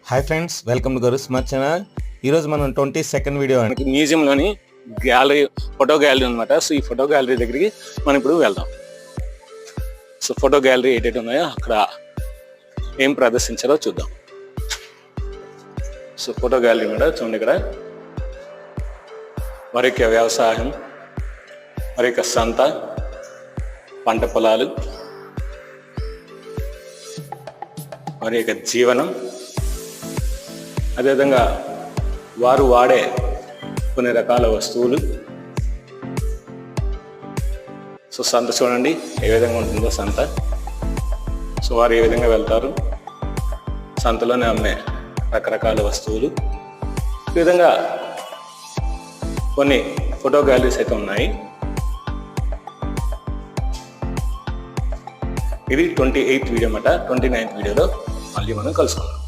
Hi friends, welcome to గరు smart channel. ఈరోజు మనం 22nd వీడియో మనకి మ్యూజియంలోని గ్యాలరీ, ఫోటో గ్యాలరీ అనమాట. సో ఈ ఫోటో గ్యాలరీ దగ్గరికి మనం ఇప్పుడు వెళ్దాం. సో ఫోటో గ్యాలరీ ఏదైతే ఉన్నాయో అక్కడ ఏం ప్రదర్శించారో చూద్దాం. సో ఫోటో గ్యాలరీ కూడా చూడండి, ఇక్కడ వారి యొక్క వ్యవసాయం, వారి యొక్క సంత, పంట పొలాలు, వారి యొక్క జీవనం, అదేవిధంగా వారు వాడే కొన్ని రకాల వస్తువులు. సో సంత చూడండి ఏ విధంగా ఉంటుందో సంత. సో వారు ఏ విధంగా వెళ్తారు, సంతలోనే అమ్మే రకరకాల వస్తువులు. ఈ విధంగా కొన్ని ఫోటో గ్యాలరీస్ అయితే ఉన్నాయి. ఇది 28th వీడియో అన్నమాట. 29th వీడియోలో మళ్ళీ మనం కలుసుకుందాం.